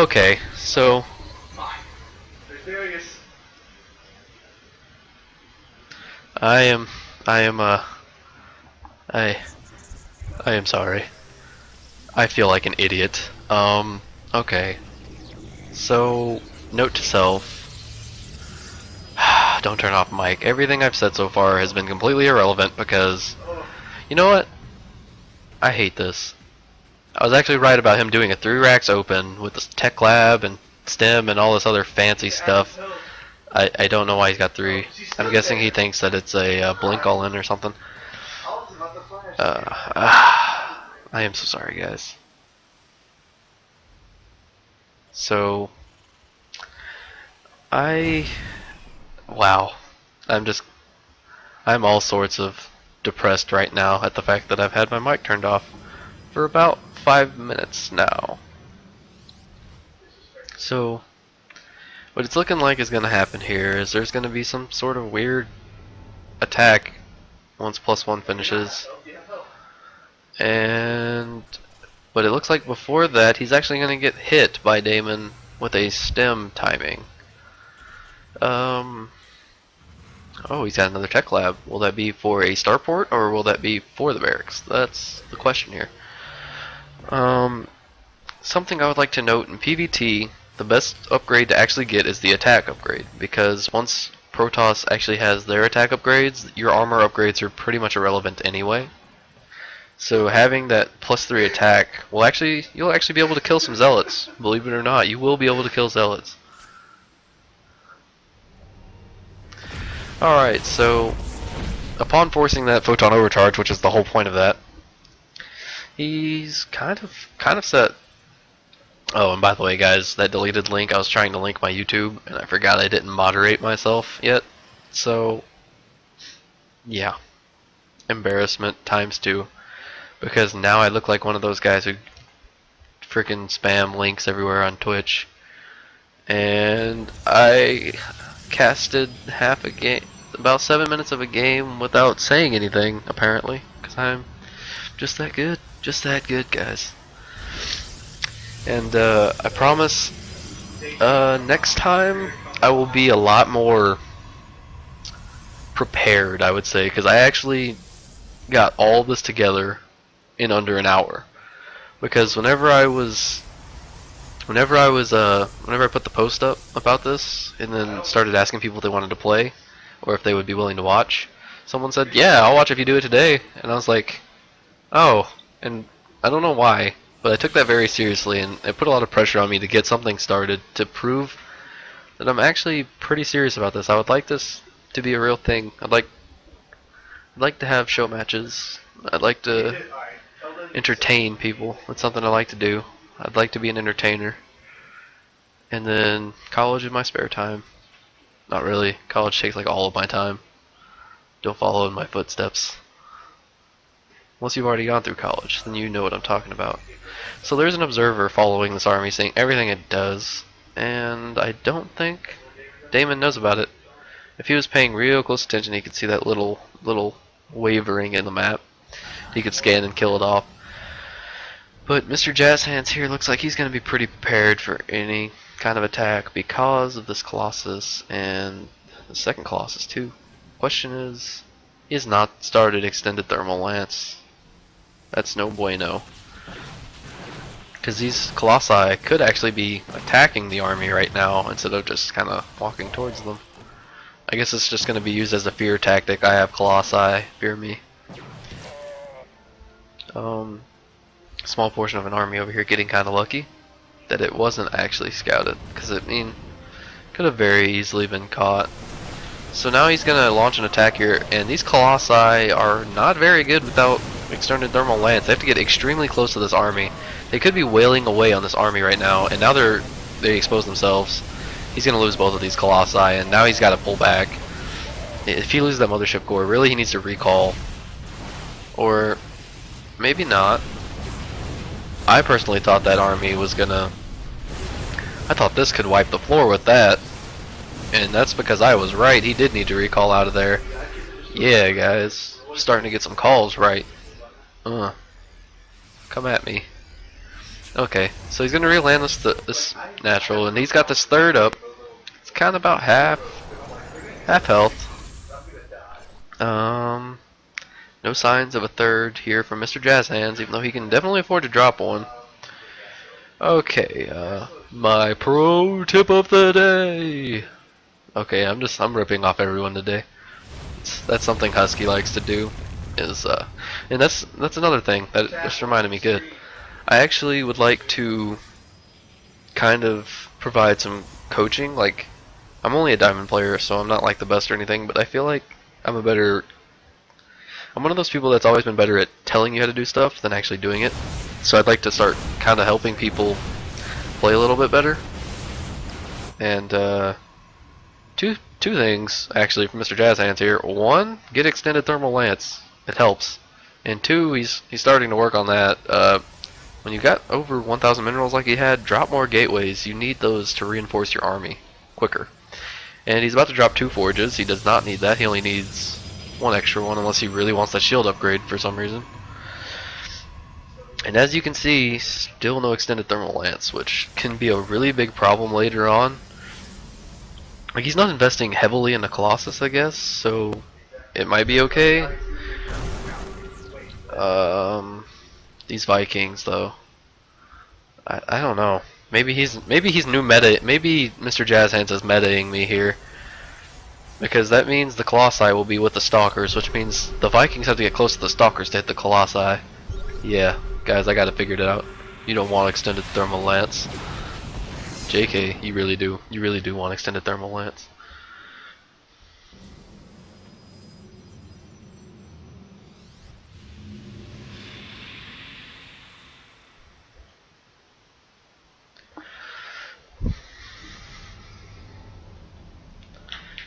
Okay, so I am, I am, I, I am sorry. I feel like an idiot. Okay. So, note to self. Don't turn off mic. Everything I've said so far has been completely irrelevant because, you know what? I hate this. I was actually right about him doing a 3 racks open with this tech lab and stem and all this other fancy stuff. I don't know why he's got 3. I'm guessing he thinks that it's a blink all in or something. I am so sorry, guys. So, wow. I'm all sorts of depressed right now at the fact that I've had my mic turned off for about 5 minutes now. So, what it's looking like is going to happen here is there's going to be some sort of weird attack once +1 finishes. But it looks like before that he's actually going to get hit by Damen with a stem timing. Oh, he's got another tech lab. Will that be for a starport or will that be for the barracks? That's the question here. Something I would like to note in PvT, the best upgrade to actually get is the attack upgrade, because once Protoss actually has their attack upgrades, your armor upgrades are pretty much irrelevant anyway. So having that +3 attack will you'll actually be able to kill some zealots. Believe it or not, you will be able to kill zealots. Alright, so upon forcing that photon overcharge, which is the whole point of that, he's kind of set. Oh, and by the way, guys, that deleted link, I was trying to link my YouTube, and I forgot I didn't moderate myself yet. So, yeah. Embarrassment times 2. Because now I look like one of those guys who freaking spam links everywhere on Twitch. And I casted half a game, about 7 minutes of a game without saying anything, apparently. Because I'm just that good. Just that good, guys. And I promise next time I will be a lot more prepared, I would say, because I actually got all this together in under an hour. Because whenever I put the post up about this and then started asking people if they wanted to play or if they would be willing to watch, someone said, "Yeah, I'll watch if you do it today." And I was like, "Oh," and I don't know why. But I took that very seriously, and it put a lot of pressure on me to get something started to prove that I'm actually pretty serious about this. I would like this to be a real thing. I'd like to have show matches. I'd like to entertain people. That's something I like to do. I'd like to be an entertainer. And then college in my spare time. Not really. College takes like all of my time. Don't follow in my footsteps. Once you've already gone through college, then you know what I'm talking about. So there's an observer following this army seeing everything it does, and I don't think Damen knows about it. If he was paying real close attention, he could see that little wavering in the map. He could scan and kill it off. But Mr. JazzHands here looks like he's going to be pretty prepared for any kind of attack because of this Colossus and the second Colossus too. Question is, he has not started extended thermal lance. That's no bueno. Because these Colossi could actually be attacking the army right now instead of just kind of walking towards them. I guess it's just going to be used as a fear tactic. I have Colossi, fear me. Small portion of an army over here getting kind of lucky that it wasn't actually scouted, because it could have very easily been caught. So now he's going to launch an attack here, and these Colossi are not very good without extended thermal lance. They have to get extremely close to this army. They could be wailing away on this army right now, and now they expose themselves. He's going to lose both of these Colossi, and now he's got to pull back. If he loses that mothership core, really he needs to recall. Or maybe not. I personally thought that army was gonna... I thought this could wipe the floor with that. And that's because I was right. He did need to recall out of there. Yeah, guys. Starting to get some calls right. Come at me. Okay, so he's gonna re-land this natural, and he's got this third up. It's kind of about half health. No signs of a third here from Mr. JazzHands, even though he can definitely afford to drop one. Okay, my pro tip of the day. Okay, I'm ripping off everyone today. That's something Husky likes to do. And that's another thing that just reminded me. Good. I actually would like to kind of provide some coaching. Like, I'm only a diamond player, so I'm not like the best or anything, but I feel like I'm I'm one of those people that's always been better at telling you how to do stuff than actually doing it. So I'd like to start kind of helping people play a little bit better. And two things actually from Mr. JazzHands here. One, get extended thermal lance. It helps. And two, he's starting to work on that. When you got over 1,000 minerals like he had, drop more gateways. You need those to reinforce your army quicker. And he's about to drop 2 forges. He does not need that. He only needs 1 extra one unless he really wants that shield upgrade for some reason. And as you can see, still no extended thermal lance, which can be a really big problem later on. Like, he's not investing heavily in the Colossus, I guess, so it might be okay. These Vikings, though, I don't know. Maybe he's new meta. Maybe Mr. JazzHands is metaing me here, because that means the Colossi will be with the Stalkers, which means the Vikings have to get close to the Stalkers to hit the Colossi. Yeah, guys, I gotta figure it out. You don't want extended thermal lance. JK, you really do. You really do want extended thermal lance.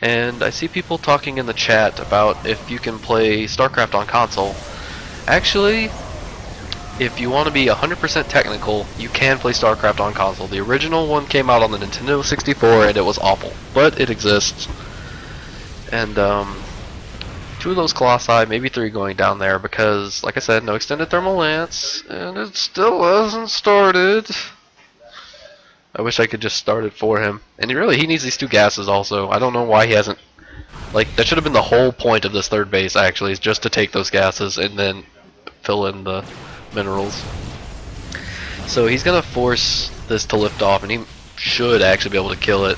And I see people talking in the chat about if you can play StarCraft on console. Actually, if you want to be 100% technical, you can play StarCraft on console. The original one came out on the Nintendo 64 and it was awful, but it exists. And 2 of those Colossi, maybe 3 going down there because, like I said, no extended thermal lance, and it still hasn't started. I wish I could just start it for him. And he needs these 2 gases also. I don't know why he hasn't. Like, that should have been the whole point of this third base, actually, is just to take those gases and then fill in the minerals. So he's gonna force this to lift off, and he should actually be able to kill it.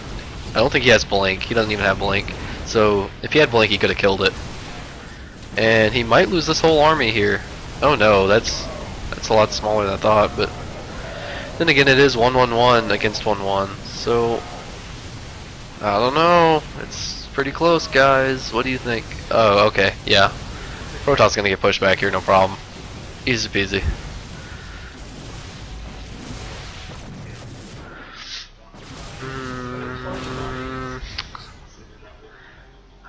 I don't think he has blink. He doesn't even have blink. So if he had blink, he could have killed it. And he might lose this whole army here. Oh no, that's a lot smaller than I thought, but then again, it is 1-1-1 against 1-1, so I don't know. It's pretty close, guys. What do you think? Oh, okay, yeah. Protoss gonna get pushed back here, no problem. Easy peasy.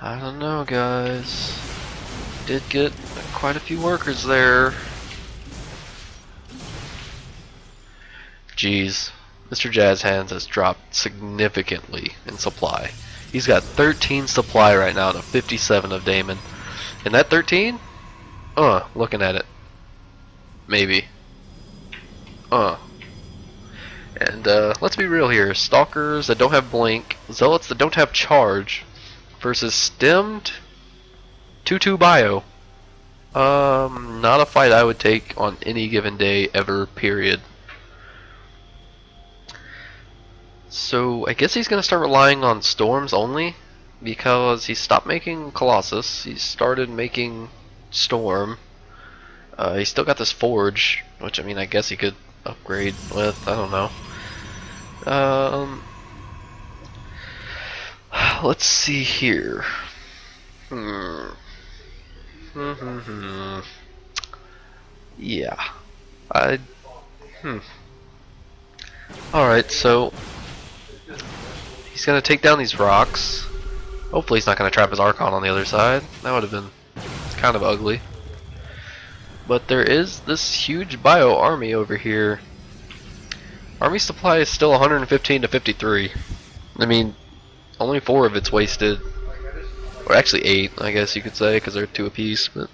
I don't know, guys. Did get quite a few workers there. Jeez, Mr. JazzHands has dropped significantly in supply. He's got 13 supply right now to 57 of Damen. And that 13? Looking at it. Maybe. And let's be real here. Stalkers that don't have blink, Zealots that don't have charge, versus stemmed 2-2 bio. Not a fight I would take on any given day ever, period. So I guess he's gonna start relying on storms only, because he stopped making Colossus. He started making Storm. He still got this Forge, which I mean I guess he could upgrade with. I don't know. Let's see here. Yeah. Alright, so he's gonna take down these rocks. Hopefully he's not gonna trap his Archon on the other side. That would have been kind of ugly. But there is this huge bio army over here. Army supply is still 115 to 53. I mean, only 4 of it's wasted. Or actually 8, I guess you could say, because they're 2 apiece. But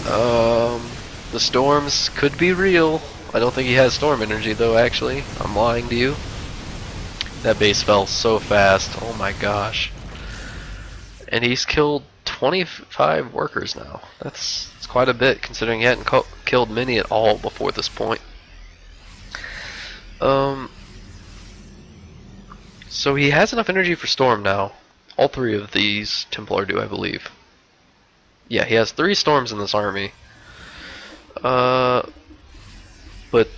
the storms could be real. I don't think he has storm energy though, actually. I'm lying to you. That base fell so fast. Oh my gosh. And he's killed 25 workers now. That's quite a bit considering he hadn't killed many at all before this point. So he has enough energy for storm now. All three of these Templar do, I believe. Yeah, he has 3 storms in this army. But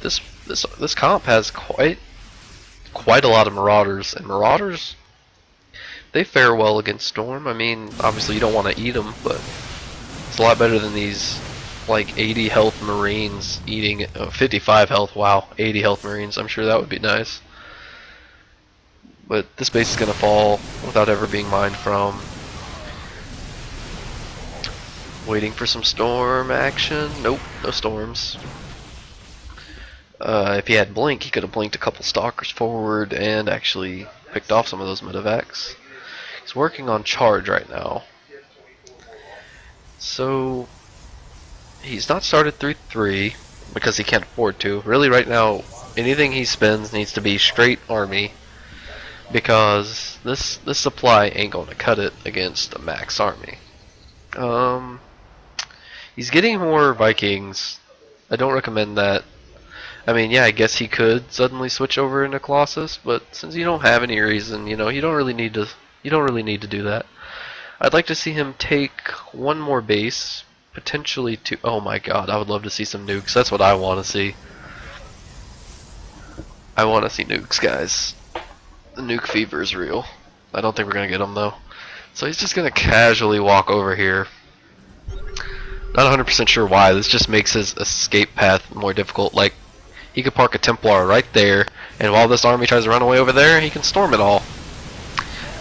this comp has quite a lot of marauders, and marauders, they fare well against storm. I mean, obviously you don't want to eat them, but it's a lot better than these like 80 health marines eating 55 health. Wow, 80 health marines. I'm sure that would be nice. But this base is gonna fall without ever being mined from. Waiting for some storm action. Nope, no storms. If he had blink, he could have blinked a couple stalkers forward and actually picked off some of those medevacs. He's working on charge right now. So he's not started 3-3 because he can't afford to. Really right now, anything he spends needs to be straight army because this supply ain't going to cut it against a max army. He's getting more Vikings. I don't recommend that. I mean, yeah, I guess he could suddenly switch over into Colossus, but since you don't have any reason, you know, you don't really need to do that. I'd like to see him take one more base, potentially two. Oh my god, I would love to see some nukes. That's what I want to see. I want to see nukes, guys. The nuke fever is real. I don't think we're gonna get them though. So he's just gonna casually walk over here. Not 100% sure why. This just makes his escape path more difficult. Like, he could park a Templar right there, and while this army tries to run away over there, he can storm it all.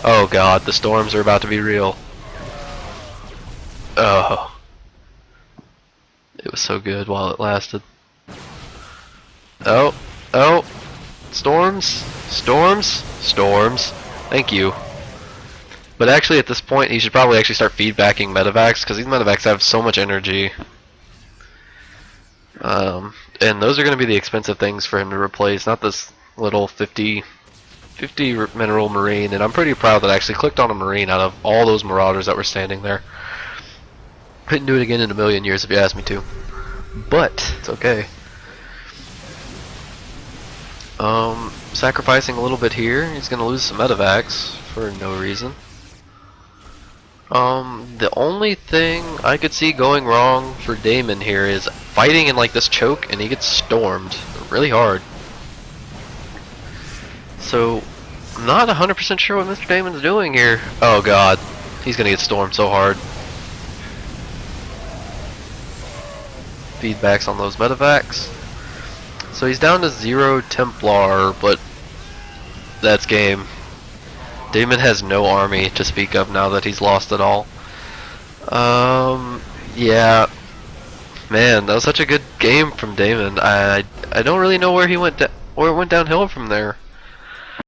Oh god, the storms are about to be real. Oh. It was so good while it lasted. Oh, oh. Storms? Storms? Storms. Thank you. But actually at this point he should probably actually start feedbacking medevacs because these medevacs have so much energy. And those are going to be the expensive things for him to replace, not this little 50 mineral marine. And I'm pretty proud that I actually clicked on a marine out of all those marauders that were standing there. Couldn't do it again in a million years if you asked me to. But it's okay. Sacrificing a little bit here. He's going to lose some medevacs for no reason. The only thing I could see going wrong for Damen here is fighting in like this choke and he gets stormed really hard. So, I'm not 100% sure what Mr. Damen's doing here. Oh god, he's gonna get stormed so hard. Feedbacks on those medevacs. So he's down to 0 Templar, but that's game. Damen has no army to speak of now that he's lost it all. Yeah, man, that was such a good game from Damen. I don't really know where he went where it went downhill from there.